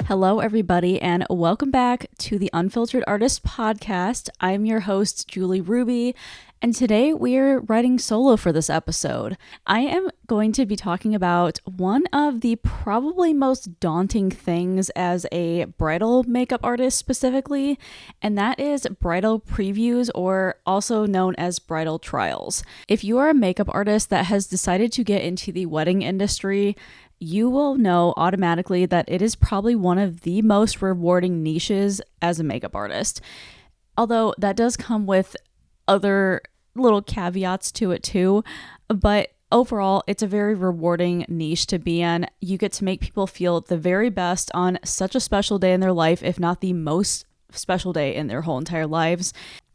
Hello, everybody, and welcome back to the Unfiltered Artist Podcast. I'm your host, Julie Ruby, and today we're writing solo for this episode. I am going to be talking about one of the probably most daunting things as a bridal makeup artist specifically, and that is bridal previews, or also known as bridal trials. If you are a makeup artist that has decided to get into the wedding industry, you will know automatically that it is probably one of the most rewarding niches as a makeup artist. Although that does come with other little caveats to it too, but overall, it's a very rewarding niche to be in. You get to make people feel the very best on such a special day in their life, if not the most special day in their whole entire lives.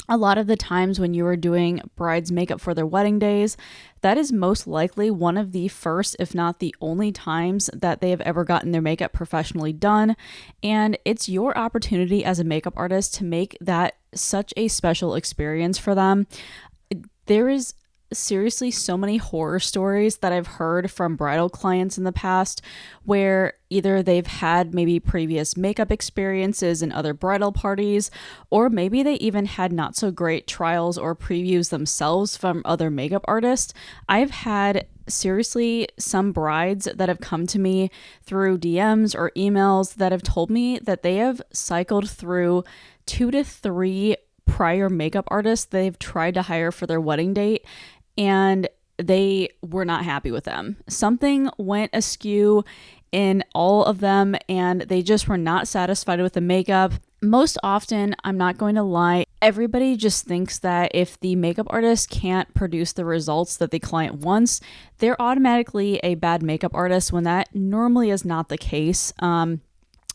A lot of the times when you are doing brides' makeup for their wedding days, that is most likely one of the first, if not the only times that they have ever gotten their makeup professionally done. And it's your opportunity as a makeup artist to make that such a special experience for them. There is seriously so many horror stories that I've heard from bridal clients in the past where either they've had maybe previous makeup experiences in other bridal parties, or maybe they even had not so great trials or previews themselves from other makeup artists. I've had seriously some brides that have come to me through DMs or emails that have told me that they have cycled through 2 to 3 prior makeup artists they've tried to hire for their wedding date, and they were not happy with them. Something went askew in all of them, and they just were not satisfied with the makeup. Most often, I'm not going to lie, everybody just thinks that if the makeup artist can't produce the results that the client wants, they're automatically a bad makeup artist, when that normally is not the case.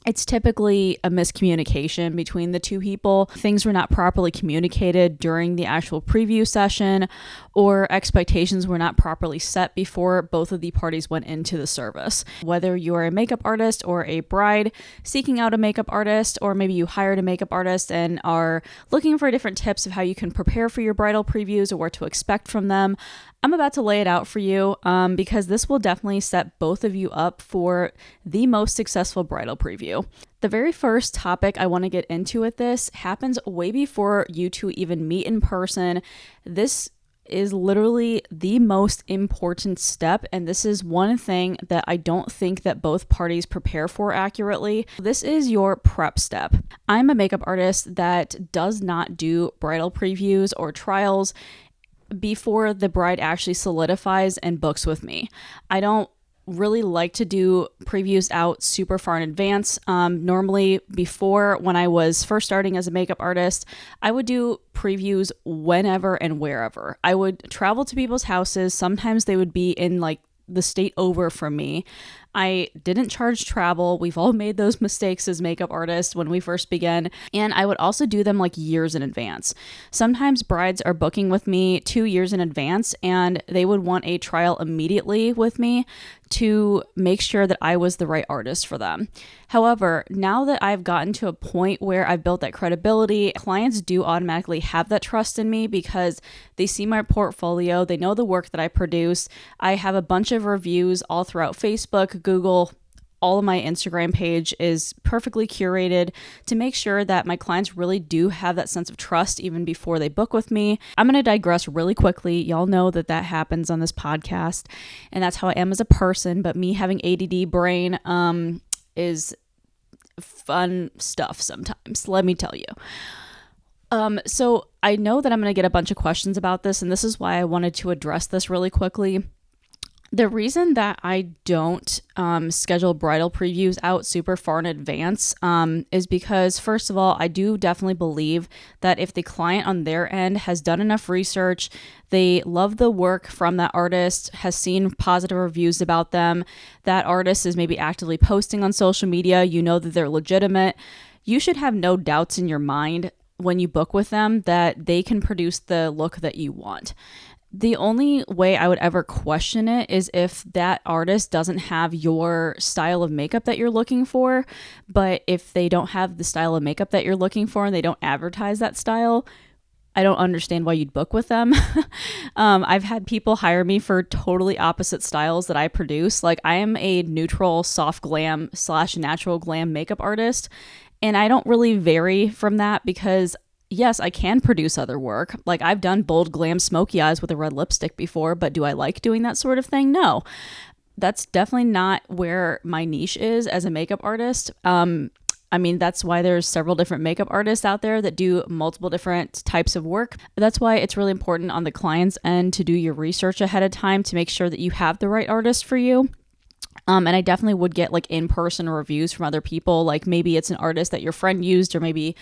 It's typically a miscommunication between the two people. Things were not properly communicated during the actual preview session, or expectations were not properly set before both of the parties went into the service. Whether you are a makeup artist or a bride seeking out a makeup artist, or maybe you hired a makeup artist and are looking for different tips of how you can prepare for your bridal previews or what to expect from them, I'm about to lay it out for you because this will definitely set both of you up for the most successful bridal preview. The very first topic I want to get into with this happens way before you two even meet in person. This is literally the most important step, and this is one thing that I don't think that both parties prepare for accurately. This is your prep step. I'm a makeup artist that does not do bridal previews or trials before the bride actually solidifies and books with me. I don't really like to do previews out super far in advance. Normally before, when I was first starting as a makeup artist, I would do previews whenever and wherever. I would travel to people's houses. Sometimes they would be in like the state over from me. I didn't charge travel. We've all made those mistakes as makeup artists when we first began. And I would also do them like years in advance. Sometimes brides are booking with me 2 years in advance, and they would want a trial immediately with me to make sure that I was the right artist for them. However, now that I've gotten to a point where I've built that credibility, clients do automatically have that trust in me because they see my portfolio, they know the work that I produce. I have a bunch of reviews all throughout Facebook, Google. All of my Instagram page is perfectly curated to make sure that my clients really do have that sense of trust even before they book with me. I'm going to digress really quickly. Y'all know that happens on this podcast, and that's how I am as a person, but me having ADD brain is fun stuff sometimes, let me tell you. So I know that I'm going to get a bunch of questions about this, and this is why I wanted to address this really quickly. The reason that I don't schedule bridal previews out super far in advance is because, first of all, I do definitely believe that if the client on their end has done enough research, they love the work from that artist, has seen positive reviews about them, that artist is maybe actively posting on social media, you know that they're legitimate, you should have no doubts in your mind when you book with them that they can produce the look that you want. The only way I would ever question it is if that artist doesn't have your style of makeup that you're looking for. But if they don't have the style of makeup that you're looking for and they don't advertise that style, I don't understand why you'd book with them. I've had people hire me for totally opposite styles that I produce. Like, I am a neutral, soft glam / natural glam makeup artist, and I don't really vary from that because yes, I can produce other work. Like, I've done bold glam smoky eyes with a red lipstick before, but do I like doing that sort of thing? No. That's definitely not where my niche is as a makeup artist. I mean, that's why there's several different makeup artists out there that do multiple different types of work. That's why it's really important on the client's end to do your research ahead of time to make sure that you have the right artist for you. And I definitely would get like in-person reviews from other people. Like, maybe it's an artist that your friend used, or maybe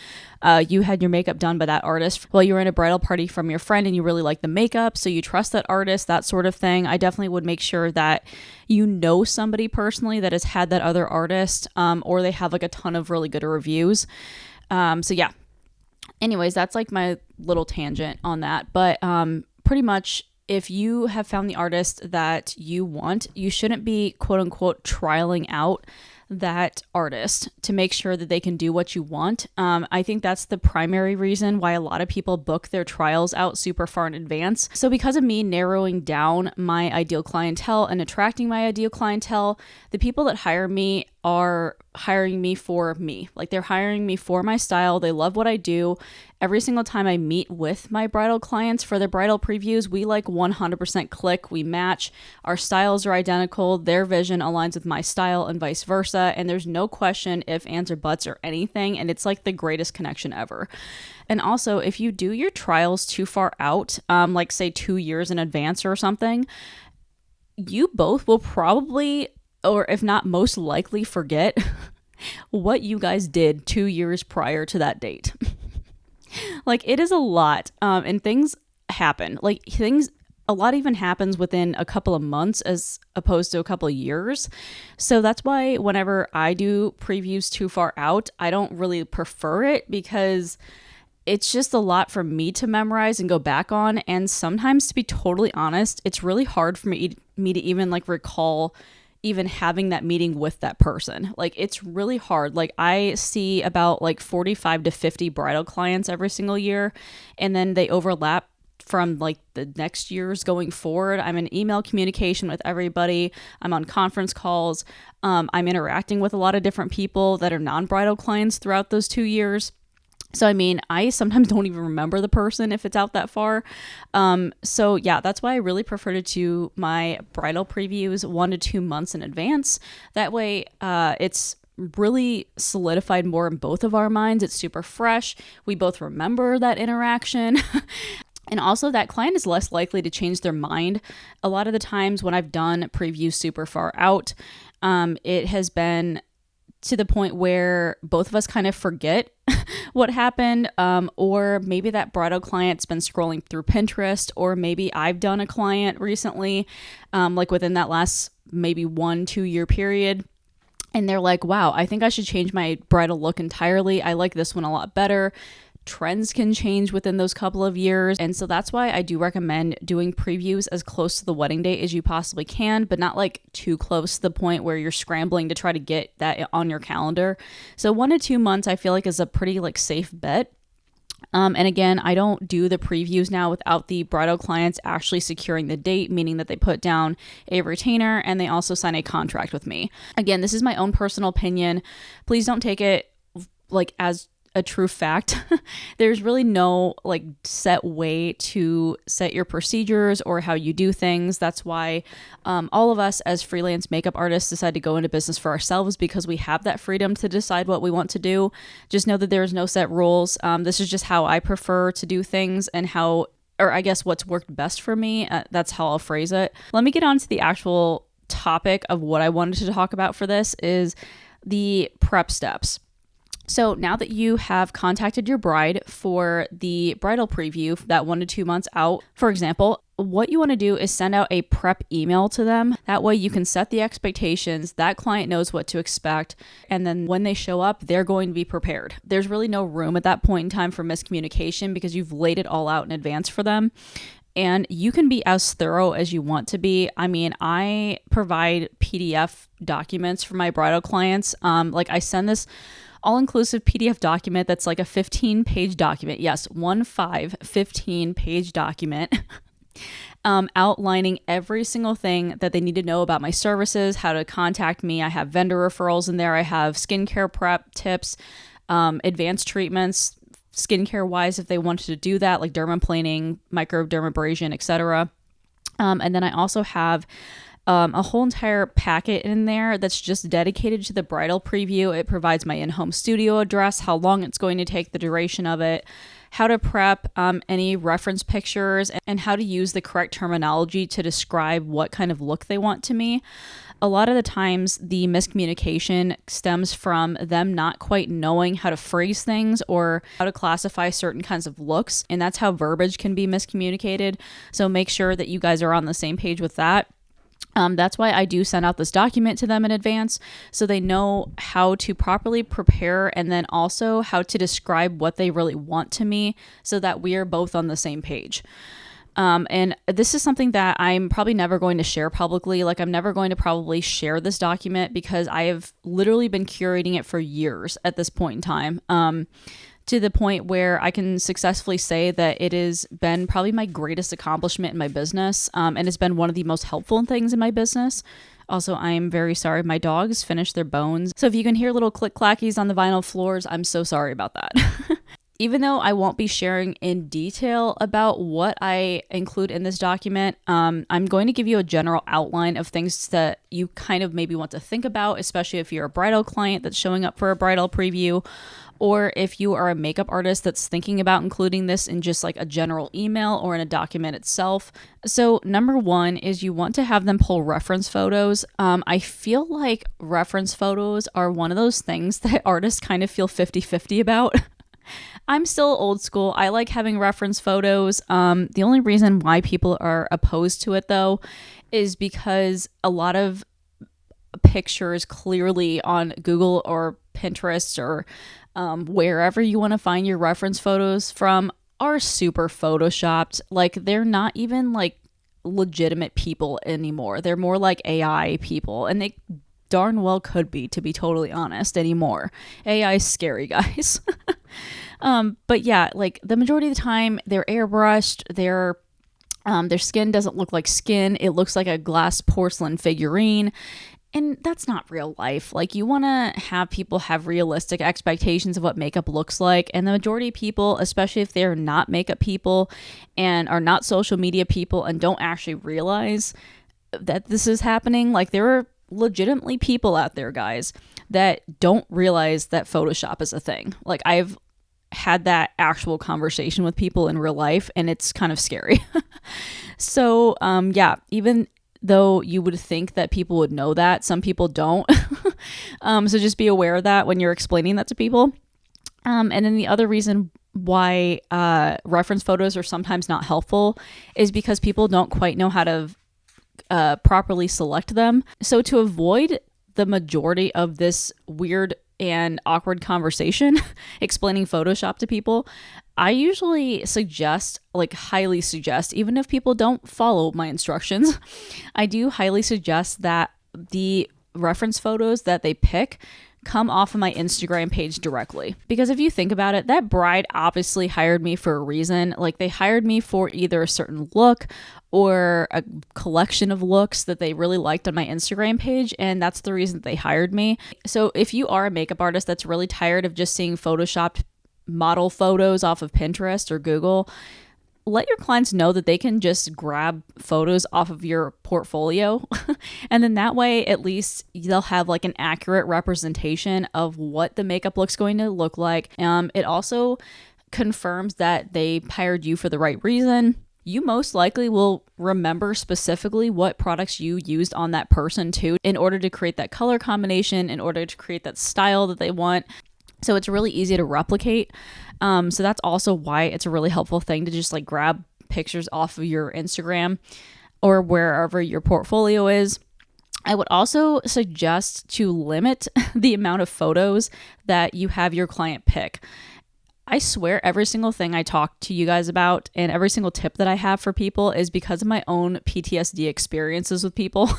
you had your makeup done by that artist while you were in a bridal party from your friend and you really like the makeup, so you trust that artist, that sort of thing. I definitely would make sure that you know somebody personally that has had that other artist, or they have like a ton of really good reviews. So yeah. Anyways, that's like my little tangent on that. But pretty much, if you have found the artist that you want, you shouldn't be quote unquote trialing out that artist to make sure that they can do what you want. I think that's the primary reason why a lot of people book their trials out super far in advance. So because of me narrowing down my ideal clientele and attracting my ideal clientele, the people that hire me are hiring me for me. Like, they're hiring me for my style. They love what I do. Every single time I meet with my bridal clients for their bridal previews, we like 100% click. We match. Our styles are identical. Their vision aligns with my style and vice versa. And there's no question, if, ands, or buts or anything. And it's like the greatest connection ever. And also, if you do your trials too far out, like say 2 years in advance or something, you both will probably, or if not most likely, forget what you guys did 2 years prior to that date. Like, it is a lot. And things happen. A lot even happens within a couple of months as opposed to a couple of years. So that's why whenever I do previews too far out, I don't really prefer it, because it's just a lot for me to memorize and go back on. And sometimes, to be totally honest, it's really hard for me to even like recall even having that meeting with that person. Like, it's really hard. Like, I see about like 45 to 50 bridal clients every single year, and then they overlap from like the next years going forward. I'm in email communication with everybody. I'm on conference calls. I'm interacting with a lot of different people that are non-bridal clients throughout those 2 years. So, I mean, I sometimes don't even remember the person if it's out that far. So yeah, that's why I really prefer to do my bridal previews 1 to 2 months in advance. That way, it's really solidified more in both of our minds. It's super fresh. We both remember that interaction. And also, that client is less likely to change their mind. A lot of the times when I've done previews super far out, it has been to the point where both of us kind of forget what happened, or maybe that bridal client's been scrolling through Pinterest, or maybe I've done a client recently, like within that last maybe 1-2 year period, and they're like, wow, I think I should change my bridal look entirely. I like this one a lot better. Trends can change within those couple of years. And so that's why I do recommend doing previews as close to the wedding date as you possibly can, but not like too close to the point where you're scrambling to try to get that on your calendar. So 1 to 2 months, I feel like, is a pretty like safe bet. And again, I don't do the previews now without the bridal clients actually securing the date, meaning that they put down a retainer and they also sign a contract with me. Again, this is my own personal opinion. Please don't take it like as a true fact. There's really no like set way to set your procedures or how you do things. That's why all of us as freelance makeup artists decide to go into business for ourselves, because we have that freedom to decide what we want to do. Just know that there's no set rules. This is just how I prefer to do things, and how, or I guess what's worked best for me. That's how I'll phrase it. Let me get on to the actual topic of what I wanted to talk about for this, is the prep steps. So now that you have contacted your bride for the bridal preview, that 1 to 2 months out, for example, what you want to do is send out a prep email to them. That way you can set the expectations. That client knows what to expect. And then when they show up, they're going to be prepared. There's really no room at that point in time for miscommunication, because you've laid it all out in advance for them. And you can be as thorough as you want to be. I mean, I provide PDF documents for my bridal clients. Like, I send this all-inclusive PDF document that's like a 15-page document. Yes, 15-page document. Outlining every single thing that they need to know about my services, how to contact me. I have vendor referrals in there. I have skincare prep tips, advanced treatments, skincare wise, if they wanted to do that, like dermaplaning, microdermabrasion, etc. And then I also have a whole entire packet in there that's just dedicated to the bridal preview. It provides my in-home studio address, how long it's going to take, the duration of it, how to prep any reference pictures, and how to use the correct terminology to describe what kind of look they want to me. A lot of the times the miscommunication stems from them not quite knowing how to phrase things or how to classify certain kinds of looks, and that's how verbiage can be miscommunicated. So make sure that you guys are on the same page with that. That's why I do send out this document to them in advance so they know how to properly prepare, and then also how to describe what they really want to me so that we are both on the same page. And this is something that I'm probably never going to share publicly. Like, I'm never going to probably share this document because I have literally been curating it for years at this point in time. To the point where I can successfully say that it has been probably my greatest accomplishment in my business, and it's been one of the most helpful things in my business. Also, I am very sorry. My dogs finished their bones. So if you can hear little click-clackies on the vinyl floors, I'm so sorry about that. Even though I won't be sharing in detail about what I include in this document, I'm going to give you a general outline of things that you kind of maybe want to think about, especially if you're a bridal client that's showing up for a bridal preview, or if you are a makeup artist that's thinking about including this in just like a general email or in a document itself. So number one is you want to have them pull reference photos. I feel like reference photos are one of those things that artists kind of feel 50-50 about. I'm still old school. I like having reference photos. The only reason why people are opposed to it, though, is because a lot of pictures clearly on Google or Pinterest or wherever you want to find your reference photos from are super photoshopped. Like, they're not even like legitimate people anymore. They're more like AI people, and they darn well could be, to be totally honest, anymore. AI is scary, guys. But yeah, like the majority of the time they're airbrushed, their skin doesn't look like skin. It looks like a glass porcelain figurine. And that's not real life. Like, you want to have people have realistic expectations of what makeup looks like. And the majority of people, especially if they're not makeup people and are not social media people and don't actually realize that this is happening, like, there are legitimately people out there, guys, that don't realize that Photoshop is a thing. Like, I've had that actual conversation with people in real life, and it's kind of scary. So, yeah, even though you would think that people would know that, some people don't. So just be aware of that when you're explaining that to people. And then the other reason why reference photos are sometimes not helpful is because people don't quite know how to properly select them. So to avoid the majority of this weird and awkward conversation explaining Photoshop to people, I usually suggest, like highly suggest, even if people don't follow my instructions, I do highly suggest that the reference photos that they pick come off of my Instagram page directly. Because if you think about it, that bride obviously hired me for a reason. Like, they hired me for either a certain look or a collection of looks that they really liked on my Instagram page, and that's the reason they hired me. So if you are a makeup artist that's really tired of just seeing photoshopped model photos off of Pinterest or Google, let your clients know that they can just grab photos off of your portfolio. And then that way, at least they'll have like an accurate representation of what the makeup look's going to look like. It also confirms that they hired you for the right reason. You most likely will remember specifically what products you used on that person too, in order to create that color combination, in order to create that style that they want. So it's really easy to replicate. So that's also why it's a really helpful thing to just like grab pictures off of your Instagram or wherever your portfolio is. I would also suggest to limit the amount of photos that you have your client pick. I swear every single thing I talk to you guys about and every single tip that I have for people is because of my own PTSD experiences with people.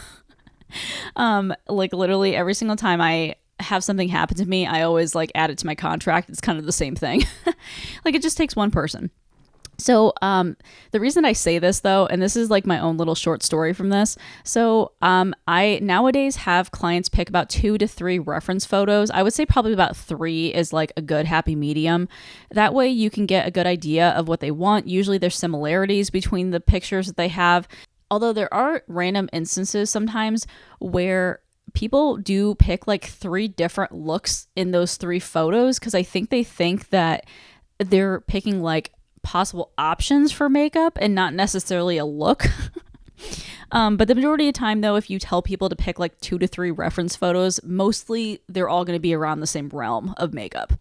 Like literally every single time I have something happen to me, I always like add it to my contract. It's kind of the same thing. Like it just takes one person. So the reason I say this though, and this is like my own little short story from this. So I nowadays have clients pick about 2 to 3 reference photos. I would say probably about 3 is like a good happy medium. That way you can get a good idea of what they want. Usually there's similarities between the pictures that they have. Although there are random instances sometimes where people do pick like 3 different looks in those 3 photos because I think they think that they're picking like possible options for makeup and not necessarily a look. But the majority of the time though, if you tell people to pick like 2 to 3 reference photos, mostly they're all going to be around the same realm of makeup.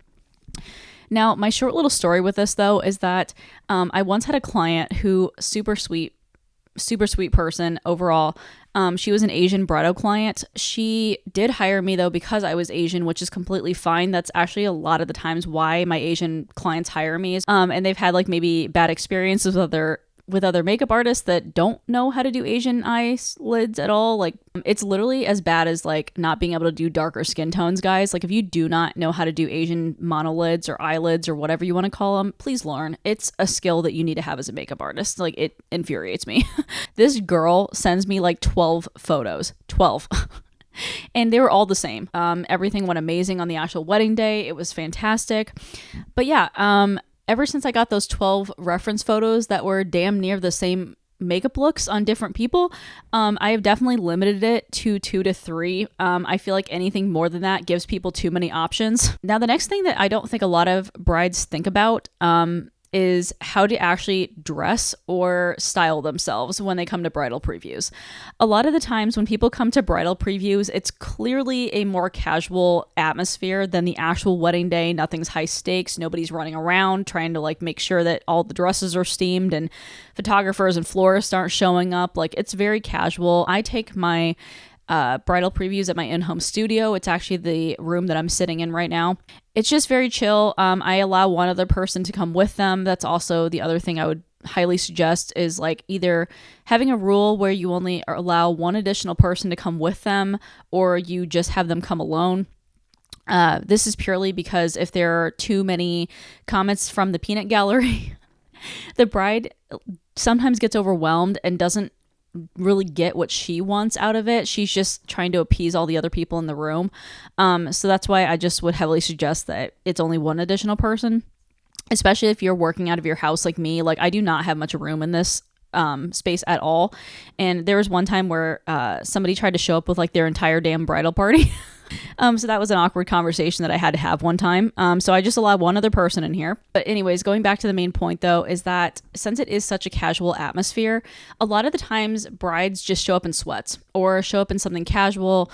Now, my short little story with this though is that I once had a client who super sweet person overall. She was an Asian bridal client. She did hire me though because I was Asian, which is completely fine. That's actually a lot of the times why my Asian clients hire me. And they've had like maybe bad experiences with other makeup artists that don't know how to do Asian eyelids at all. Like it's literally as bad as like not being able to do darker skin tones, guys. Like if you do not know how to do Asian monolids or eyelids or whatever you want to call them, please learn. It's a skill that you need to have as a makeup artist. Like it infuriates me. This girl sends me like 12 photos, 12. And they were all the same. Everything went amazing on the actual wedding day. It was fantastic. But yeah, ever since I got those 12 reference photos that were damn near the same makeup looks on different people, I have definitely limited it to 2 to 3. I feel like anything more than that gives people too many options. Now, the next thing that I don't think a lot of brides think about is how to actually dress or style themselves when they come to bridal previews. A lot of the times when people come to bridal previews, it's clearly a more casual atmosphere than the actual wedding day. Nothing's high stakes. Nobody's running around trying to like make sure that all the dresses are steamed and photographers and florists aren't showing up. Like it's very casual. I take my bridal previews at my in-home studio. It's actually the room that I'm sitting in right now. It's just very chill. I allow one other person to come with them. That's also the other thing I would highly suggest is like either having a rule where you only allow one additional person to come with them or you just have them come alone. This is purely because if there are too many comments from the peanut gallery, the bride sometimes gets overwhelmed and doesn't really get what she wants out of it. She's just trying to appease all the other people in the room. So that's why I just would heavily suggest that it's only one additional person, especially if you're working out of your house like me. Like I do not have much room in this space at all. And there was one time where somebody tried to show up with like their entire damn bridal party. So that was an awkward conversation that I had to have one time. So I just allowed one other person in here. But anyways, going back to the main point though, is that since it is such a casual atmosphere, a lot of the times brides just show up in sweats or show up in something casual,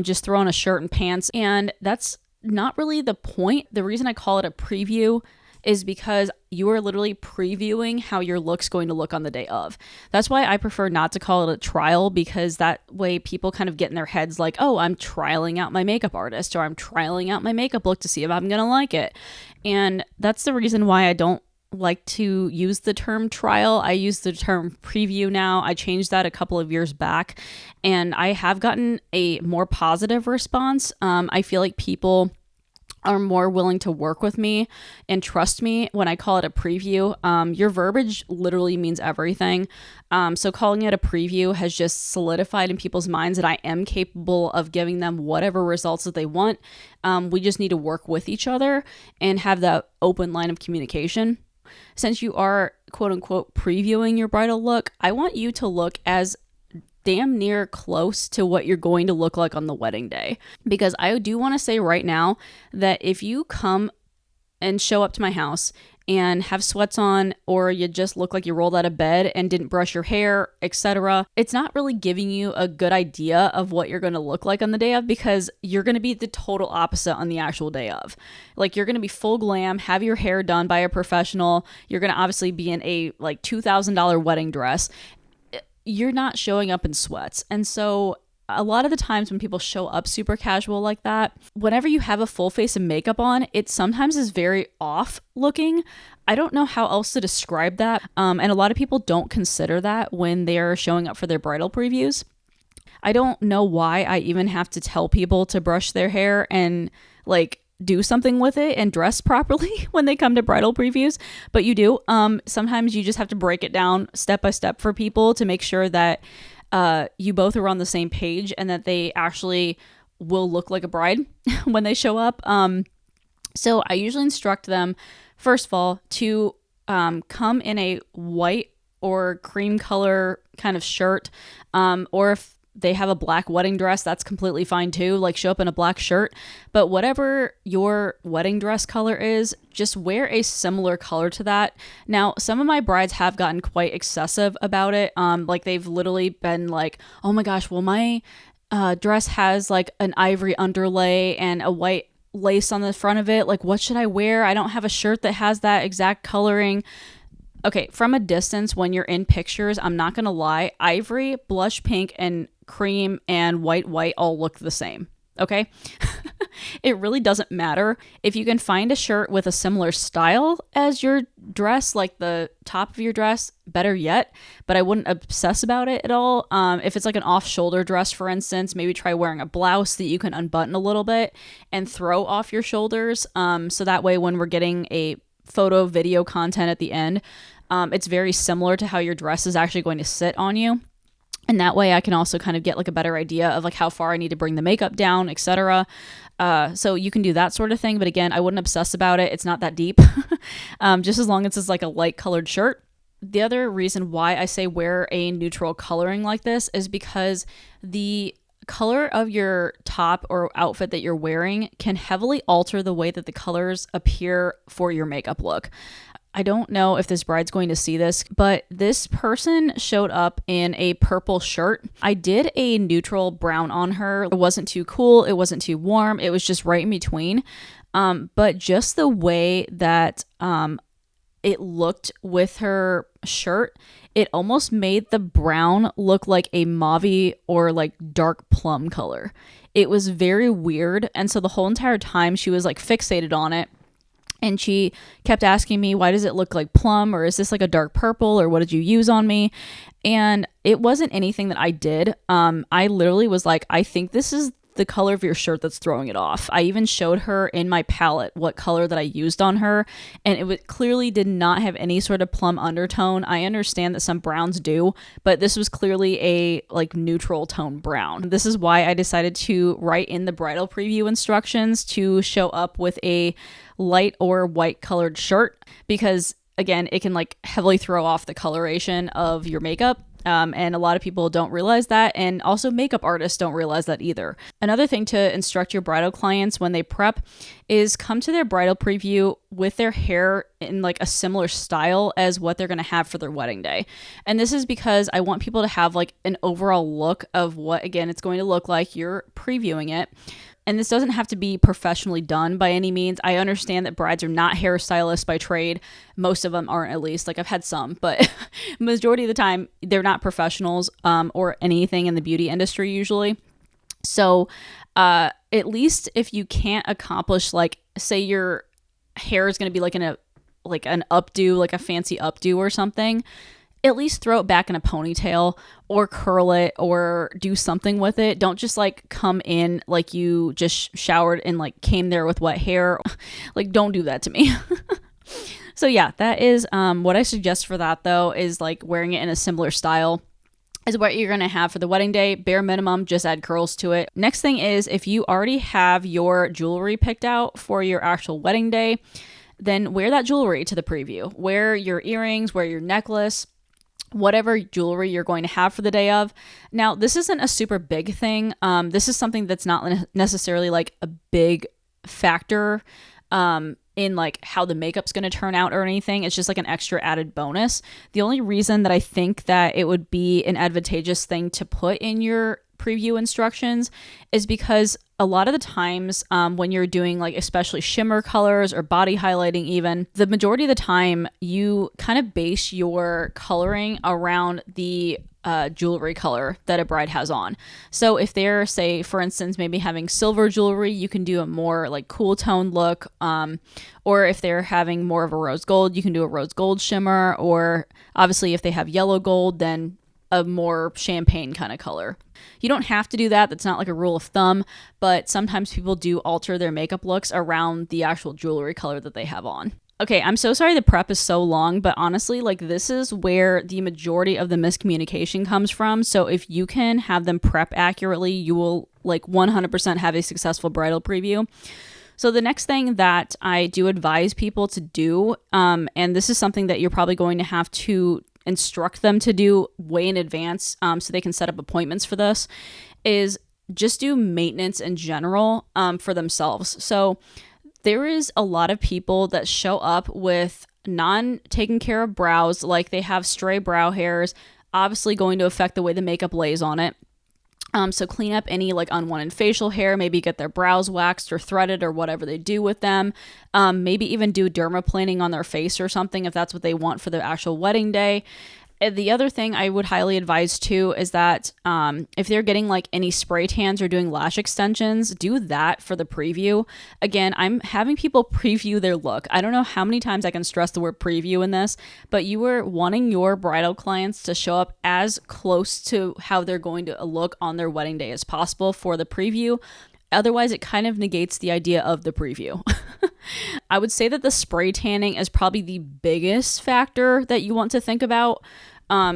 just throw on a shirt and pants. And that's not really the point. The reason I call it a preview is because you are literally previewing how your look's going to look on the day of. That's why I prefer not to call it a trial, because that way people kind of get in their heads like, oh, I'm trialing out my makeup artist, or I'm trialing out my makeup look to see if I'm going to like it. And that's the reason why I don't like to use the term trial. I use the term preview now. I changed that a couple of years back, and I have gotten a more positive response. I feel like people are more willing to work with me and trust me when I call it a preview. Your verbiage literally means everything. So calling it a preview has just solidified in people's minds that I am capable of giving them whatever results that they want. We just need to work with each other and have that open line of communication. Since you are quote unquote previewing your bridal look, I want you to look as damn near close to what you're going to look like on the wedding day. Because I do want to say right now that if you come and show up to my house and have sweats on, or you just look like you rolled out of bed and didn't brush your hair, etc., it's not really giving you a good idea of what you're going to look like on the day of, because you're going to be the total opposite on the actual day of. Like you're going to be full glam, have your hair done by a professional. You're going to obviously be in a like $2,000 wedding dress. You're not showing up in sweats. And so a lot of the times when people show up super casual like that, whenever you have a full face of makeup on, it sometimes is very off looking. I don't know how else to describe that. And a lot of people don't consider that when they're showing up for their bridal previews. I don't know why I even have to tell people to brush their hair and like do something with it and dress properly when they come to bridal previews, but you do. Sometimes you just have to break it down step by step for people to make sure that you both are on the same page and that they actually will look like a bride when they show up. So I usually instruct them, first of all, to come in a white or cream color kind of shirt, or if they have a black wedding dress, that's completely fine too. Like, show up in a black shirt, but whatever your wedding dress color is, just wear a similar color to that. Now, some of my brides have gotten quite excessive about it. Like, they've literally been like, oh my gosh, well, my dress has like an ivory underlay and a white lace on the front of it. Like, what should I wear? I don't have a shirt that has that exact coloring. Okay, from a distance, when you're in pictures, I'm not gonna lie, ivory, blush pink, and cream and white all look the same. Okay? It really doesn't matter. If you can find a shirt with a similar style as your dress, like the top of your dress, better yet, but I wouldn't obsess about it at all. If it's like an off-shoulder dress, for instance, maybe try wearing a blouse that you can unbutton a little bit and throw off your shoulders. So that way when we're getting a photo, video content at the end, it's very similar to how your dress is actually going to sit on you. And that way I can also kind of get like a better idea of like how far I need to bring the makeup down, etc. So you can do that sort of thing. But again, I wouldn't obsess about it. It's not that deep. Just as long as it's like a light colored shirt. The other reason why I say wear a neutral coloring like this is because the color of your top or outfit that you're wearing can heavily alter the way that the colors appear for your makeup look. I don't know if this bride's going to see this, but this person showed up in a purple shirt. I did a neutral brown on her. It wasn't too cool. It wasn't too warm. It was just right in between. But just the way that it looked with her shirt, it almost made the brown look like a mauve or like dark plum color. It was very weird. And so the whole entire time she was like fixated on it. And she kept asking me, why does it look like plum? Or is this like a dark purple? Or what did you use on me? And it wasn't anything that I did. I literally was like, I think this is the color of your shirt that's throwing it off. I even showed her in my palette what color that I used on her. And it clearly did not have any sort of plum undertone. I understand that some browns do, but this was clearly a like neutral tone brown. This is why I decided to write in the bridal preview instructions to show up with a light or white colored shirt, because again, it can like heavily throw off the coloration of your makeup. And a lot of people don't realize that. And also makeup artists don't realize that either. Another thing to instruct your bridal clients when they prep is come to their bridal preview with their hair in like a similar style as what they're going to have for their wedding day. And this is because I want people to have like an overall look of what, again, it's going to look like. You're previewing it. And this doesn't have to be professionally done by any means. I understand that brides are not hairstylists by trade. Most of them aren't, at least. Like, I've had some, but majority of the time, they're not professionals or anything in the beauty industry usually. So at least if you can't accomplish, like, say your hair is going to be like an updo, like a fancy updo or something, at least throw it back in a ponytail or curl it or do something with it. Don't just like come in like you just showered and like came there with wet hair. Like, don't do that to me. So yeah, that is what I suggest for that though, is like wearing it in a similar style is what you're going to have for the wedding day. Bare minimum, just add curls to it. Next thing is, if you already have your jewelry picked out for your actual wedding day, then wear that jewelry to the preview. Wear your earrings, wear your necklace, whatever jewelry you're going to have for the day of. Now, this isn't a super big thing. This is something that's not necessarily like a big factor in like how the makeup's going to turn out or anything. It's just like an extra added bonus. The only reason that I think that it would be an advantageous thing to put in your preview instructions is because a lot of the times when you're doing like especially shimmer colors or body highlighting, even the majority of the time you kind of base your coloring around the jewelry color that a bride has on. So if they're, say, for instance, maybe having silver jewelry, you can do a more like cool tone look. Or if they're having more of a rose gold, you can do a rose gold shimmer. Or obviously if they have yellow gold, then a more champagne kind of color. You don't have to do that. That's not like a rule of thumb, but sometimes people do alter their makeup looks around the actual jewelry color that they have on. Okay, I'm so sorry the prep is so long, but honestly, like this is where the majority of the miscommunication comes from. So if you can have them prep accurately, you will like 100% have a successful bridal preview. So the next thing that I do advise people to do, and this is something that you're probably going to have to instruct them to do way in advance so they can set up appointments for this, is just do maintenance in general for themselves. So there is a lot of people that show up with non-taken care of brows, like they have stray brow hairs, obviously going to affect the way the makeup lays on it. So clean up any like unwanted facial hair, maybe get their brows waxed or threaded or whatever they do with them. Maybe even do dermaplaning on their face or something if that's what they want for the actual wedding day. And the other thing I would highly advise too is that if they're getting like any spray tans or doing lash extensions, do that for the preview. Again, I'm having people preview their look. I don't know how many times I can stress the word preview in this, but you are wanting your bridal clients to show up as close to how they're going to look on their wedding day as possible for the preview. Otherwise, it kind of negates the idea of the preview. I would say that the spray tanning is probably the biggest factor that you want to think about.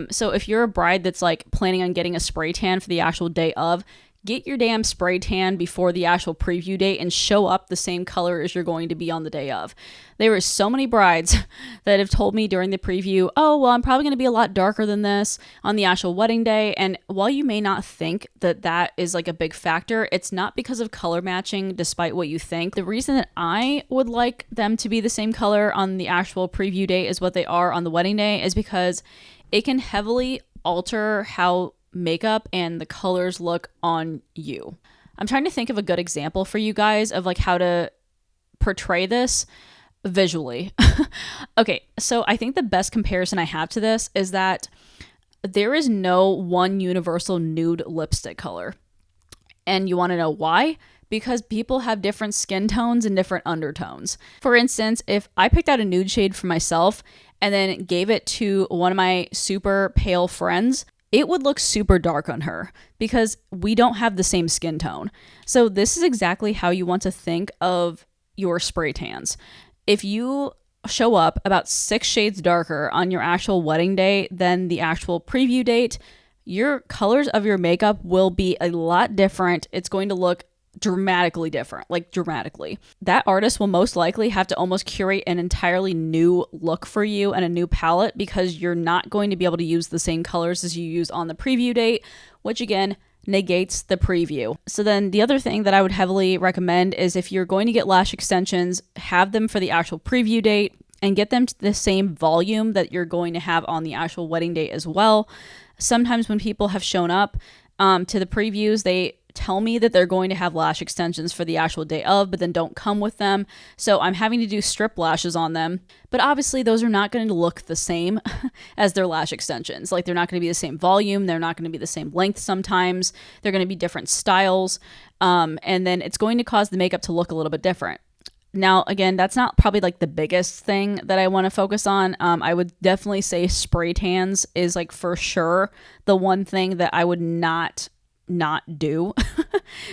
So if you're a bride that's like planning on getting a spray tan for the actual day of, get your damn spray tan before the actual preview date and show up the same color as you're going to be on the day of. There were so many brides that have told me during the preview, oh, well, I'm probably going to be a lot darker than this on the actual wedding day. And while you may not think that that is like a big factor, it's not because of color matching, despite what you think. The reason that I would like them to be the same color on the actual preview date as what they are on the wedding day is because it can heavily alter how makeup and the colors look on you. I'm trying to think of a good example for you guys of like how to portray this visually. Okay, so I think the best comparison I have to this is that there is no one universal nude lipstick color. And you want to know why? Because people have different skin tones and different undertones. For instance, if I picked out a nude shade for myself and then gave it to one of my super pale friends, it would look super dark on her because we don't have the same skin tone. So this is exactly how you want to think of your spray tans. If you show up about 6 shades darker on your actual wedding day than the actual preview date, your colors of your makeup will be a lot different. It's going to look dramatically different, like dramatically. That artist will most likely have to almost curate an entirely new look for you and a new palette because you're not going to be able to use the same colors as you use on the preview date, which again negates the preview. So then the other thing that I would heavily recommend is if you're going to get lash extensions, have them for the actual preview date and get them to the same volume that you're going to have on the actual wedding date as well. Sometimes when people have shown up to the previews, they tell me that they're going to have lash extensions for the actual day of, but then don't come with them. So I'm having to do strip lashes on them. But obviously those are not going to look the same as their lash extensions. Like they're not going to be the same volume. They're not going to be the same length sometimes. They're going to be different styles. And then it's going to cause the makeup to look a little bit different. Now, again, that's not probably like the biggest thing that I want to focus on. I would definitely say spray tans is like for sure the one thing that I would not do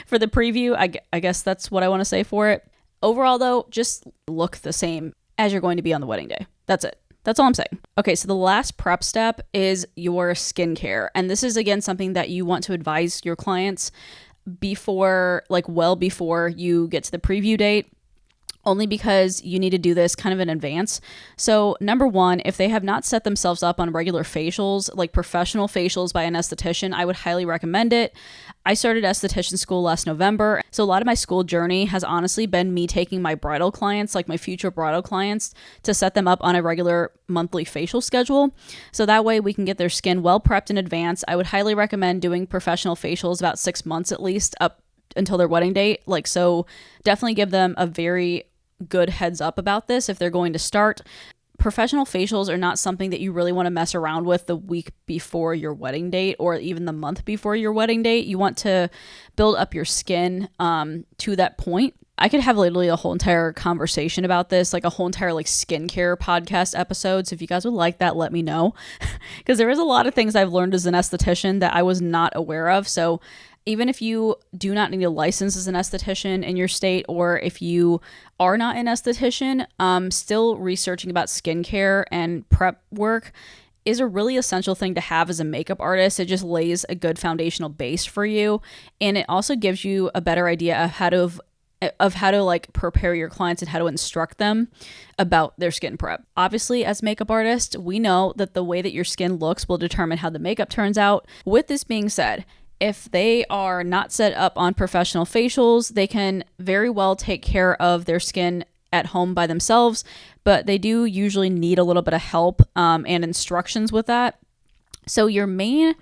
for the preview. I guess that's what I want to say for it. Overall though, just look the same as you're going to be on the wedding day. That's it. That's all I'm saying. Okay, so the last prep step is your skincare. And this is again something that you want to advise your clients before, like well before you get to the preview date. Only because you need to do this kind of in advance. So number one, if they have not set themselves up on regular facials, like professional facials by an esthetician, I would highly recommend it. I started esthetician school last November. So a lot of my school journey has honestly been me taking my bridal clients, like my future bridal clients, to set them up on a regular monthly facial schedule. So that way we can get their skin well prepped in advance. I would highly recommend doing professional facials about 6 months at least up until their wedding date. Like, so definitely give them a very good heads up about this if they're going to start. Professional facials are not something that you really want to mess around with the week before your wedding date or even the month before your wedding date. You want to build up your skin to that point. I could have literally a whole entire conversation about this, like a whole entire like skincare podcast episode. So if you guys would like that, let me know. Because there is a lot of things I've learned as an esthetician that I was not aware of. So even if you do not need a license as an esthetician in your state, or if you are not an esthetician, still researching about skincare and prep work is a really essential thing to have as a makeup artist. It just lays a good foundational base for you. And it also gives you a better idea of how to like prepare your clients and how to instruct them about their skin prep. Obviously, as makeup artists, we know that the way that your skin looks will determine how the makeup turns out. With this being said, if they are not set up on professional facials, they can very well take care of their skin at home by themselves, but they do usually need a little bit of help and instructions with that. So your main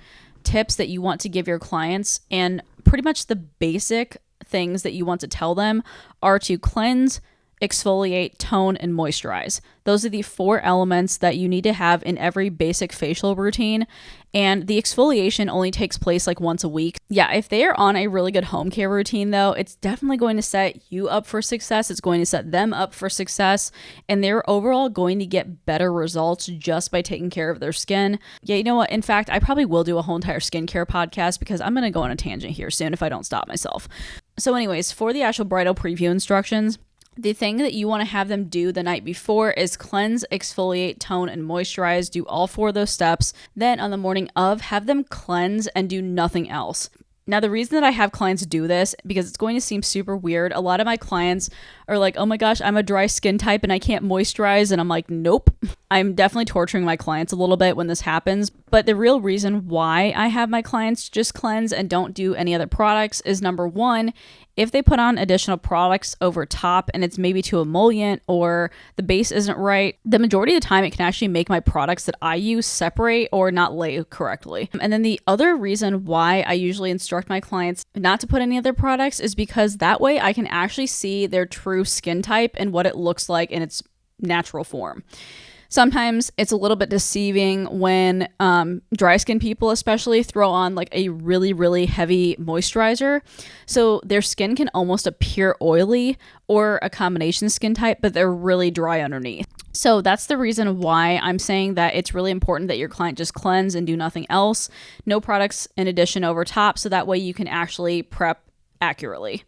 tips that you want to give your clients, and pretty much the basic things that you want to tell them, are to cleanse, exfoliate, tone, and moisturize. Those are the 4 elements that you need to have in every basic facial routine. And the exfoliation only takes place like once a week. Yeah, if they are on a really good home care routine though, it's definitely going to set you up for success. It's going to set them up for success. And they're overall going to get better results just by taking care of their skin. Yeah, you know what? In fact, I probably will do a whole entire skincare podcast because I'm going to go on a tangent here soon if I don't stop myself. So anyways, for the actual bridal preview instructions, the thing that you want to have them do the night before is cleanse, exfoliate, tone, and moisturize. Do all 4 of those steps. Then on the morning of, have them cleanse and do nothing else. Now, the reason that I have clients do this, because it's going to seem super weird. A lot of my clients are like, oh my gosh, I'm a dry skin type and I can't moisturize. And I'm like, nope. I'm definitely torturing my clients a little bit when this happens. But the real reason why I have my clients just cleanse and don't do any other products is, number 1, if they put on additional products over top and it's maybe too emollient or the base isn't right, the majority of the time it can actually make my products that I use separate or not lay correctly. And then the other reason why I usually instruct my clients not to put any other products is because that way I can actually see their true skin type and what it looks like in its natural form. Sometimes it's a little bit deceiving when dry skin people especially throw on like a really, really heavy moisturizer. So their skin can almost appear oily or a combination skin type, but they're really dry underneath. So that's the reason why I'm saying that it's really important that your client just cleanse and do nothing else. No products in addition over top, so that way you can actually prep accurately.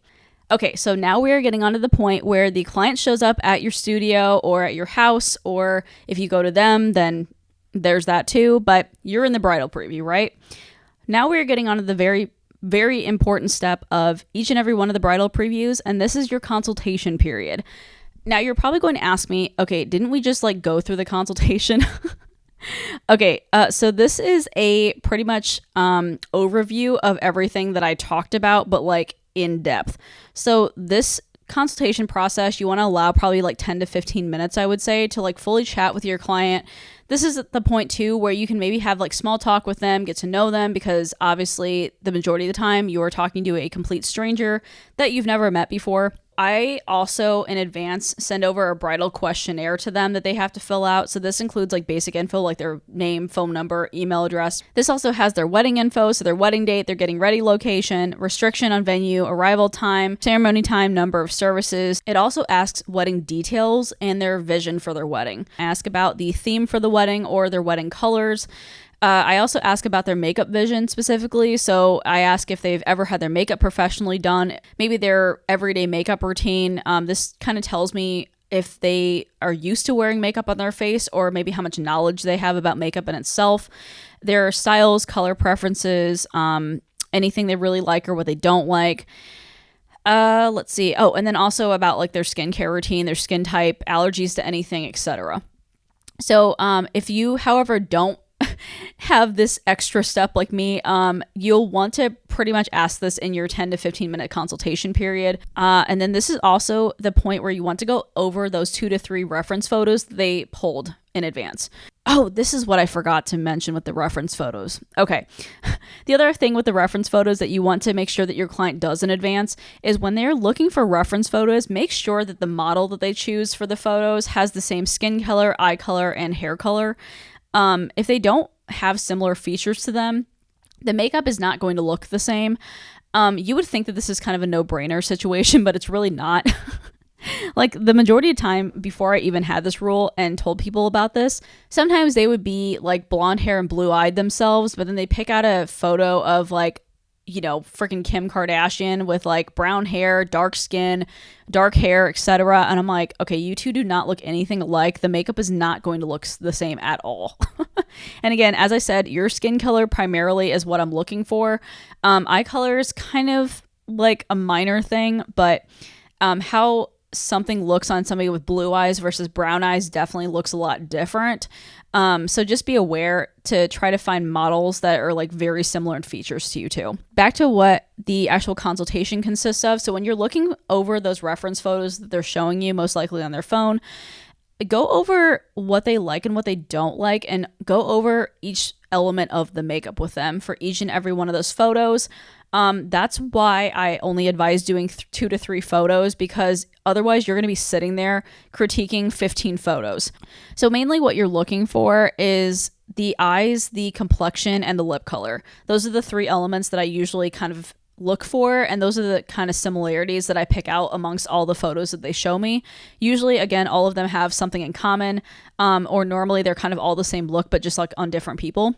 Okay, so now we're getting on to the point where the client shows up at your studio or at your house, or if you go to them, then there's that too, but you're in the bridal preview, right? Now we're getting on to the very, very important step of each and every one of the bridal previews, and this is your consultation period. Now you're probably going to ask me, okay, didn't we just like go through the consultation? Okay, so this is a pretty much overview of everything that I talked about, but like in depth. So this consultation process, you want to allow probably like 10 to 15 minutes, I would say, to like fully chat with your client. This is at the point too where you can maybe have like small talk with them, get to know them, because obviously the majority of the time you are talking to a complete stranger that you've never met before. I also, in advance, send over a bridal questionnaire to them that they have to fill out. So this includes like basic info like their name, phone number, email address. This also has their wedding info, so their wedding date, their getting ready location, restriction on venue, arrival time, ceremony time, number of services. It also asks wedding details and their vision for their wedding. I ask about the theme for the wedding or their wedding colors. I also ask about their makeup vision specifically. So I ask if they've ever had their makeup professionally done, maybe their everyday makeup routine. This kind of tells me if they are used to wearing makeup on their face or maybe how much knowledge they have about makeup in itself, their styles, color preferences, anything they really like or what they don't like. Let's see. Oh, and then also about like their skincare routine, their skin type, allergies to anything, etc. So if you, however, don't have this extra step like me, you'll want to pretty much ask this in your 10 to 15 minute consultation period. And then this is also the point where you want to go over those 2 to 3 reference photos they pulled in advance. Oh, this is what I forgot to mention with the reference photos. Okay. The other thing with the reference photos that you want to make sure that your client does in advance is when they're looking for reference photos, make sure that the model that they choose for the photos has the same skin color, eye color, and hair color. If they don't have similar features to them, the makeup is not going to look the same. You would think that this is kind of a no-brainer situation, but it's really not. Like the majority of time before I even had this rule and told people about this, sometimes they would be like blonde hair and blue-eyed themselves, but then they pick out a photo of like, you know, freaking Kim Kardashian with like brown hair, dark skin, dark hair, etc. And I'm like, okay, you two do not look anything alike. The makeup is not going to look the same at all. And again, as I said, your skin color primarily is what I'm looking for. Eye color is kind of like a minor thing, but how something looks on somebody with blue eyes versus brown eyes definitely looks a lot different. So just be aware to try to find models that are like very similar in features to you too. Back to what the actual consultation consists of. So when you're looking over those reference photos that they're showing you, most likely on their phone, go over what they like and what they don't like, and go over each element of the makeup with them for each and every one of those photos. That's why I only advise doing 2 to 3 photos, because otherwise you're going to be sitting there critiquing 15 photos. So mainly what you're looking for is the eyes, the complexion, and the lip color. Those are the 3 elements that I usually kind of look for, and those are the kind of similarities that I pick out amongst all the photos that they show me. Usually, again, all of them have something in common, or normally they're kind of all the same look, but just like on different people.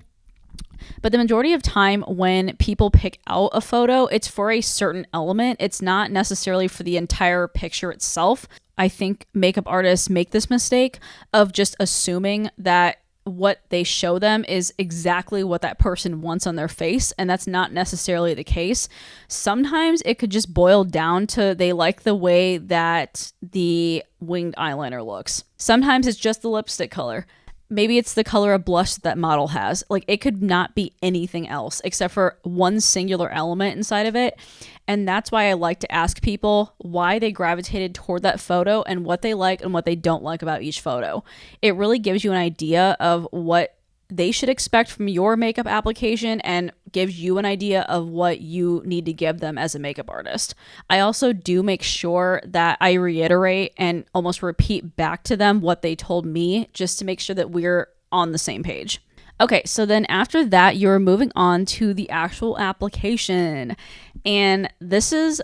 But the majority of time when people pick out a photo, it's for a certain element. It's not necessarily for the entire picture itself. I think makeup artists make this mistake of just assuming that what they show them is exactly what that person wants on their face, and that's not necessarily the case. Sometimes it could just boil down to they like the way that the winged eyeliner looks. Sometimes it's just the lipstick color. Maybe it's the color of blush that model has. Like, it could not be anything else except for one singular element inside of it. And that's why I like to ask people why they gravitated toward that photo and what they like and what they don't like about each photo. It really gives you an idea of what they should expect from your makeup application and gives you an idea of what you need to give them as a makeup artist. I also do make sure that I reiterate and almost repeat back to them what they told me, just to make sure that we're on the same page. Okay, so then after that, you're moving on to the actual application. And this is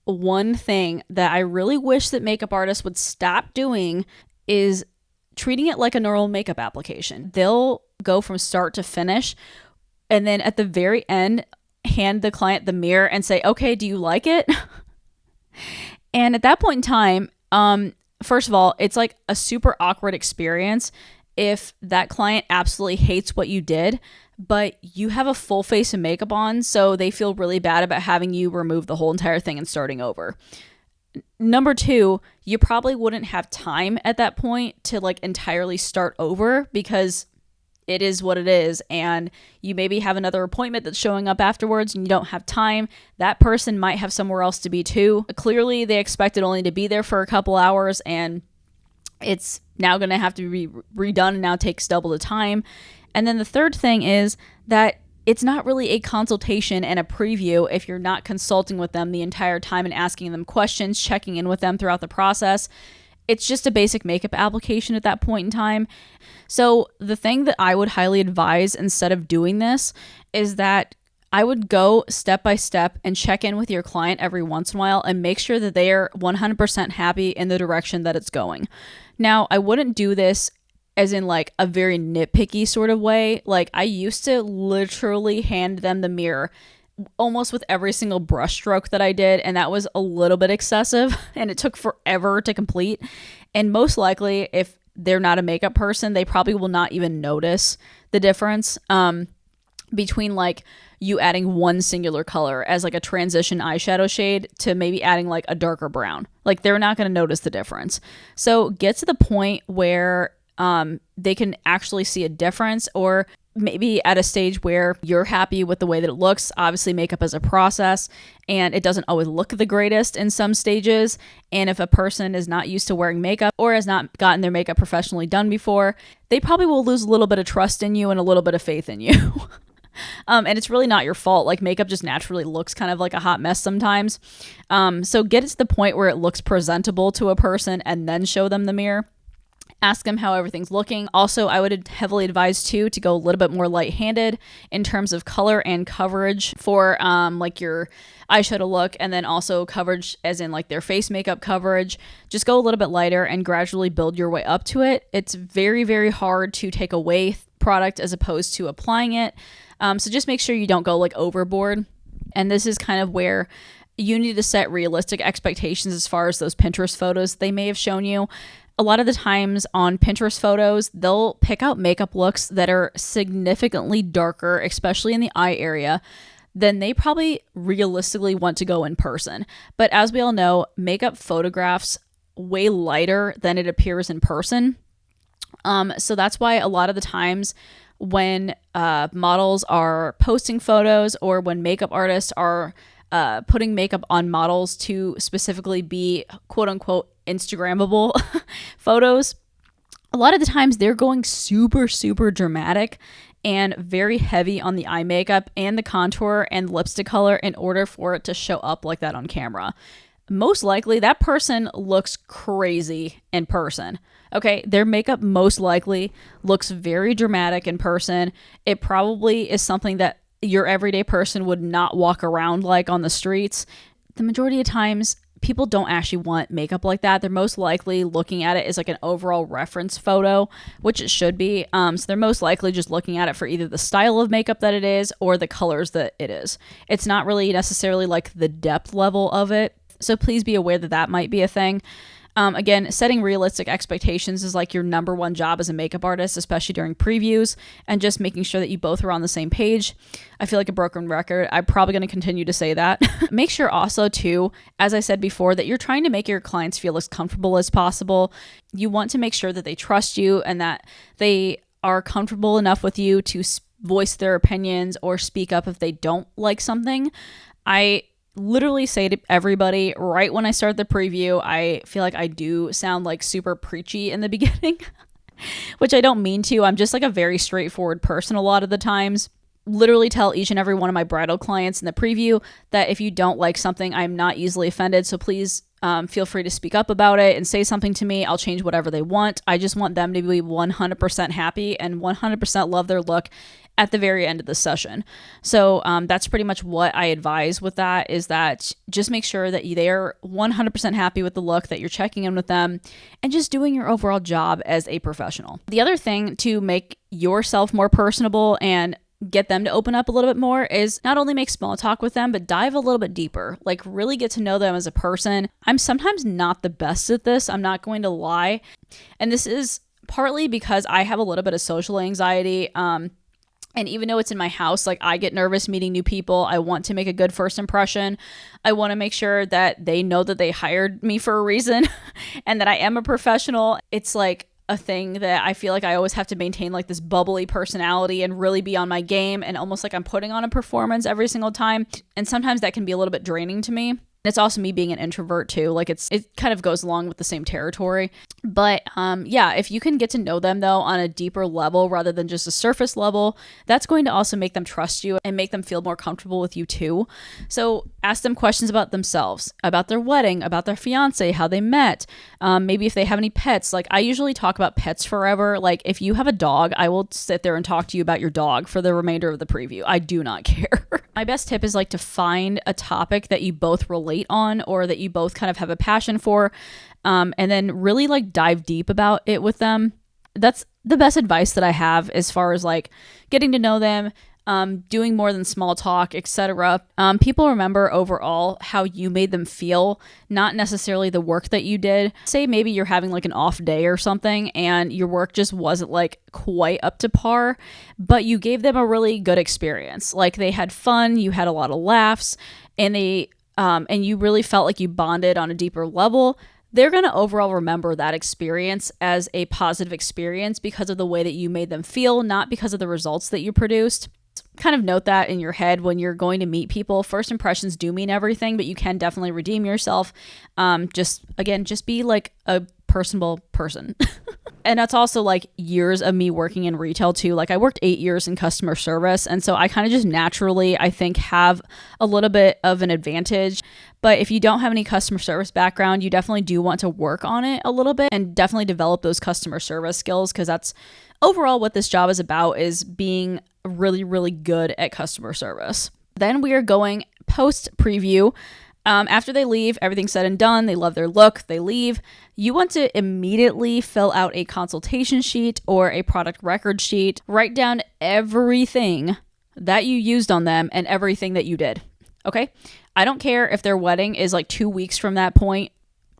one thing that I really wish that makeup artists would stop doing, is treating it like a normal makeup application. They'll go from start to finish, and then at the very end, hand the client the mirror and say, okay, do you like it? And at that point in time, first of all, it's like a super awkward experience if that client absolutely hates what you did, but you have a full face of makeup on, so they feel really bad about having you remove the whole entire thing and starting over. Number 2, you probably wouldn't have time at that point to like entirely start over, because it is what it is, and you maybe have another appointment that's showing up afterwards and you don't have time. That person might have somewhere else to be too. Clearly, they expected only to be there for a couple hours, and it's now going to have to be redone and now takes double the time. And then the third thing is that it's not really a consultation and a preview if you're not consulting with them the entire time and asking them questions, checking in with them throughout the process. It's just a basic makeup application at that point in time. So the thing that I would highly advise instead of doing this is that I would go step by step and check in with your client every once in a while and make sure that they are 100% happy in the direction that it's going. Now, I wouldn't do this as in like a very nitpicky sort of way. Like, I used to literally hand them the mirror almost with every single brush stroke that I did, and that was a little bit excessive and it took forever to complete. And most likely, if they're not a makeup person, they probably will not even notice the difference between like you adding one singular color as like a transition eyeshadow shade to maybe adding like a darker brown. Like, they're not going to notice the difference. So get to the point where they can actually see a difference, or maybe at a stage where you're happy with the way that it looks. Obviously, makeup is a process and it doesn't always look the greatest in some stages. And if a person is not used to wearing makeup or has not gotten their makeup professionally done before, they probably will lose a little bit of trust in you and a little bit of faith in you. And it's really not your fault. Like, makeup just naturally looks kind of like a hot mess sometimes. So get it to the point where it looks presentable to a person and then show them the mirror. Ask them how everything's looking. Also, I would heavily advise too to go a little bit more light-handed in terms of color and coverage for like your eyeshadow look, and then also coverage as in like their face makeup coverage. Just go a little bit lighter and gradually build your way up to it. It's very, very hard to take away product as opposed to applying it. So just make sure you don't go like overboard. And this is kind of where you need to set realistic expectations as far as those Pinterest photos they may have shown you. A lot of the times on Pinterest photos, they'll pick out makeup looks that are significantly darker, especially in the eye area, than they probably realistically want to go in person. But as we all know, makeup photographs way lighter than it appears in person. So that's why a lot of the times when models are posting photos or when makeup artists are putting makeup on models to specifically be quote unquote Instagrammable photos, a lot of the times they're going super, super dramatic and very heavy on the eye makeup and the contour and lipstick color in order for it to show up like that on camera. Most likely that person looks crazy in person. Okay, their makeup most likely looks very dramatic in person. It probably is something that your everyday person would not walk around like on the streets. The majority of times, people don't actually want makeup like that. They're most likely looking at it as like an overall reference photo, which it should be. So they're most likely just looking at it for either the style of makeup that it is or the colors that it is. It's not really necessarily like the depth level of it. So please be aware that that might be a thing. Again, setting realistic expectations is like your number one job as a makeup artist, especially during previews, and just making sure that you both are on the same page. I feel like a broken record. I'm probably going to continue to say that. Make sure also too, as I said before, that you're trying to make your clients feel as comfortable as possible. You want to make sure that they trust you and that they are comfortable enough with you to voice their opinions or speak up if they don't like something. I literally say to everybody right when I start the preview, I feel like I do sound like super preachy in the beginning, which I don't mean to. I'm just like a very straightforward person a lot of the times. Literally tell each and every one of my bridal clients in the preview that if you don't like something, I'm not easily offended. So please feel free to speak up about it and say something to me. I'll change whatever they want. I just want them to be 100% happy and 100% love their look at the very end of the session. So that's pretty much what I advise with that, is that just make sure that they're 100% happy with the look, that you're checking in with them, and just doing your overall job as a professional. The other thing to make yourself more personable and get them to open up a little bit more is not only make small talk with them, but dive a little bit deeper, like really get to know them as a person. I'm sometimes not the best at this, I'm not going to lie. And this is partly because I have a little bit of social anxiety. And even though it's in my house, like I get nervous meeting new people. I want to make a good first impression. I want to make sure that they know that they hired me for a reason and that I am a professional. It's like a thing that I feel like I always have to maintain like this bubbly personality and really be on my game, and almost like I'm putting on a performance every single time. And sometimes that can be a little bit draining to me. It's also me being an introvert too. Like it kind of goes along with the same territory. But yeah, if you can get to know them though on a deeper level rather than just a surface level, that's going to also make them trust you and make them feel more comfortable with you too. So ask them questions about themselves, about their wedding, about their fiance, how they met, maybe if they have any pets. Like I usually talk about pets forever. Like if you have a dog, I will sit there and talk to you about your dog for the remainder of the preview. I do not care. My best tip is like to find a topic that you both relate on or that you both kind of have a passion for, and then really like dive deep about it with them. That's the best advice that I have as far as like getting to know them, doing more than small talk, etc. People remember overall how you made them feel, not necessarily the work that you did. Say maybe you're having like an off day or something and your work just wasn't like quite up to par, but you gave them a really good experience. Like they had fun, you had a lot of laughs, and and you really felt like you bonded on a deeper level. They're going to overall remember that experience as a positive experience because of the way that you made them feel, not because of the results that you produced. Kind of note that in your head when you're going to meet people. First impressions do mean everything, but you can definitely redeem yourself. Just be like a personable person. And that's also like years of me working in retail too. Like I worked 8 years in customer service. And so I kind of just naturally, I think, have a little bit of an advantage. But if you don't have any customer service background, you definitely do want to work on it a little bit and definitely develop those customer service skills, because that's overall what this job is about, is being really, really good at customer service. Then we are going post preview. After they leave, everything's said and done, they love their look, they leave. You want to immediately fill out a consultation sheet or a product record sheet. Write down everything that you used on them and everything that you did. Okay? I don't care if their wedding is like 2 weeks from that point.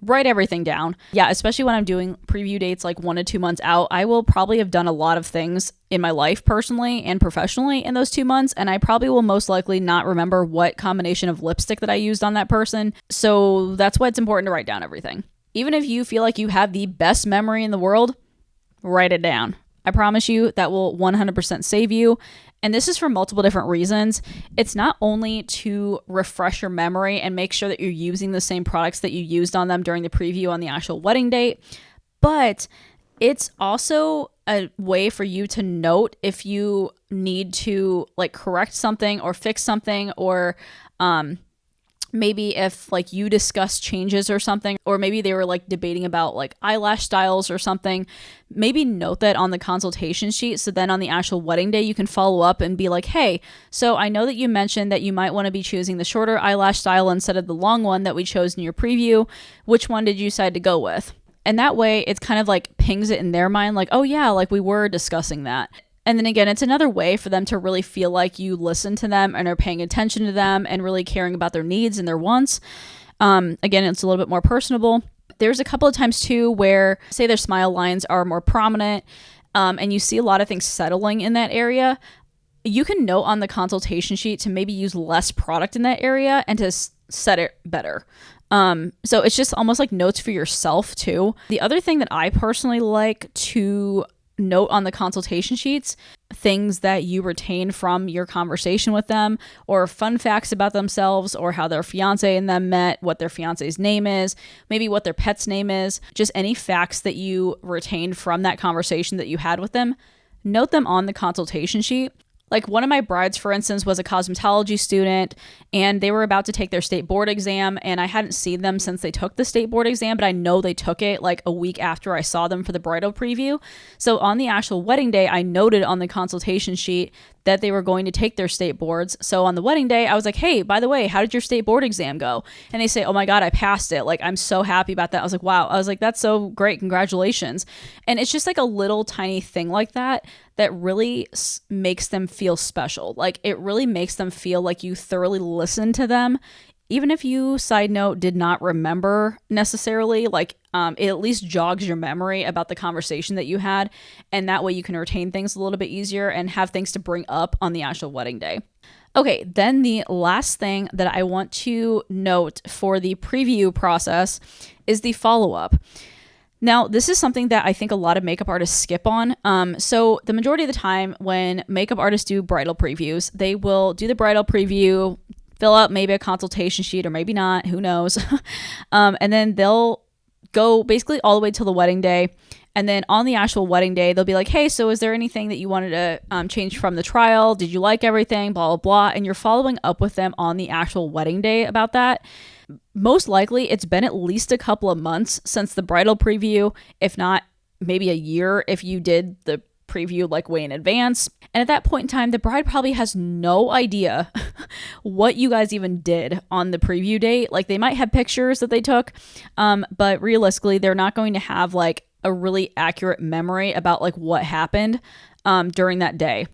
Write everything down. Yeah, especially when I'm doing preview dates like 1 to 2 months out, I will probably have done a lot of things in my life personally and professionally in those 2 months, and I probably will most likely not remember what combination of lipstick that I used on that person. So that's why it's important to write down everything. Even if you feel like you have the best memory in the world, write it down. I promise you that will 100% save you. And this is for multiple different reasons. It's not only to refresh your memory and make sure that you're using the same products that you used on them during the preview on the actual wedding date, but it's also a way for you to note if you need to like correct something or fix something, or maybe if like you discuss changes or something, or maybe they were like debating about like eyelash styles or something, maybe note that on the consultation sheet. So then on the actual wedding day, you can follow up and be like, hey, so I know that you mentioned that you might want to be choosing the shorter eyelash style instead of the long one that we chose in your preview. Which one did you decide to go with? And that way it's kind of like pings it in their mind, like, oh yeah, like we were discussing that. And then again, it's another way for them to really feel like you listen to them and are paying attention to them and really caring about their needs and their wants. Again, it's a little bit more personable. There's a couple of times too where, say, their smile lines are more prominent, and you see a lot of things settling in that area. You can note on the consultation sheet to maybe use less product in that area and to set it better. So it's just almost like notes for yourself too. The other thing that I personally like to note on the consultation sheets, things that you retain from your conversation with them, or fun facts about themselves, or how their fiance and them met, what their fiance's name is, maybe what their pet's name is, just any facts that you retained from that conversation that you had with them, note them on the consultation sheet. Like one of my brides, for instance, was a cosmetology student, and they were about to take their state board exam, and I hadn't seen them since they took the state board exam, but I know they took it like a week after I saw them for the bridal preview. So on the actual wedding day, I noted on the consultation sheet that they were going to take their state boards. So on the wedding day, I was like, hey, by the way, how did your state board exam go? And they say, oh my God, I passed it. Like, I'm so happy about that. I was like, wow. I was like, that's so great. Congratulations. And it's just like a little tiny thing like that that really makes them feel special. Like it really makes them feel like you thoroughly listened to them. Even if you, side note, did not remember necessarily, like it at least jogs your memory about the conversation that you had. And that way you can retain things a little bit easier and have things to bring up on the actual wedding day. Okay, then the last thing that I want to note for the preview process is the follow-up. Now, this is something that I think a lot of makeup artists skip on. So the majority of the time when makeup artists do bridal previews, they will do the bridal preview, fill out maybe a consultation sheet or maybe not, who knows. And then they'll go basically all the way till the wedding day. And then on the actual wedding day, they'll be like, hey, so is there anything that you wanted to change from the trial? Did you like everything? Blah, blah, blah. And you're following up with them on the actual wedding day about that. Most likely, it's been at least a couple of months since the bridal preview, if not maybe a year if you did the preview like way in advance. And at that point in time, the bride probably has no idea what you guys even did on the preview date. Like they might have pictures that they took, but realistically, they're not going to have like a really accurate memory about like what happened during that day.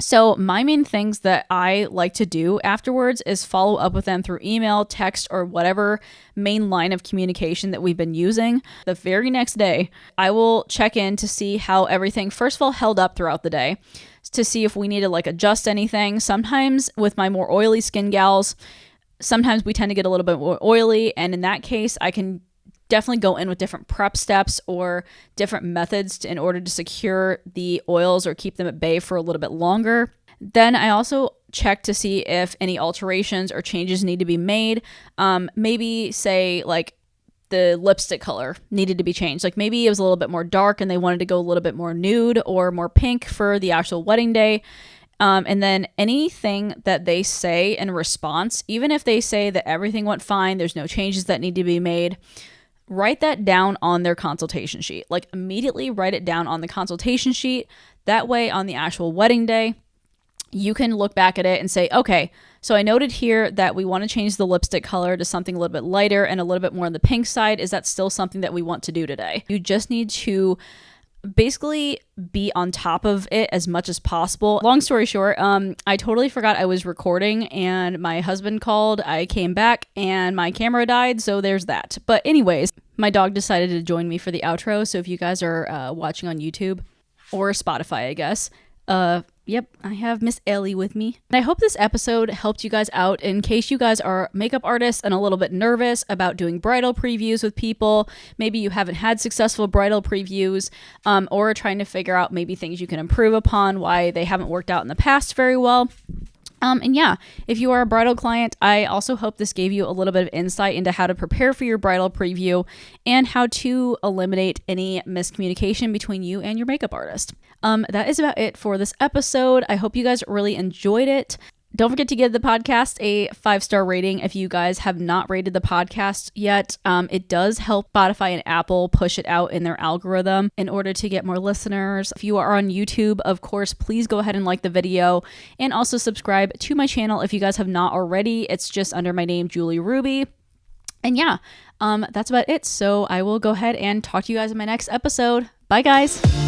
So my main things that I like to do afterwards is follow up with them through email, text, or whatever main line of communication that we've been using. The very next day, I will check in to see how everything, first of all, held up throughout the day, to see if we need to like adjust anything. Sometimes with my more oily skin gals, sometimes we tend to get a little bit more oily, and in that case, I can definitely go in with different prep steps or different methods in order to secure the oils or keep them at bay for a little bit longer. Then I also check to see if any alterations or changes need to be made. Maybe say like the lipstick color needed to be changed. Like maybe it was a little bit more dark and they wanted to go a little bit more nude or more pink for the actual wedding day. And then anything that they say in response, even if they say that everything went fine, there's no changes that need to be made, write that down on their consultation sheet. Like immediately write it down on the consultation sheet. That way on the actual wedding day, you can look back at it and say, okay, so I noted here that we want to change the lipstick color to something a little bit lighter and a little bit more on the pink side. Is that still something that we want to do today? You just need to basically be on top of it as much as possible. Long story short, I totally forgot I was recording and my husband called. I came back and my camera died, so there's that. But anyways, my dog decided to join me for the outro, so if you guys are watching on YouTube or Spotify, I guess, yep, I have Miss Ellie with me. And I hope this episode helped you guys out in case you guys are makeup artists and a little bit nervous about doing bridal previews with people. Maybe you haven't had successful bridal previews, or trying to figure out maybe things you can improve upon, why they haven't worked out in the past very well. And yeah, if you are a bridal client, I also hope this gave you a little bit of insight into how to prepare for your bridal preview and how to eliminate any miscommunication between you and your makeup artist. That is about it for this episode. I hope you guys really enjoyed it. Don't forget to give the podcast a 5-star rating if you guys have not rated the podcast yet. It does help Spotify and Apple push it out in their algorithm in order to get more listeners. If you are on YouTube, of course, please go ahead and like the video and also subscribe to my channel if you guys have not already. It's just under my name, Julie Ruby. And yeah, that's about it. So I will go ahead and talk to you guys in my next episode. Bye, guys.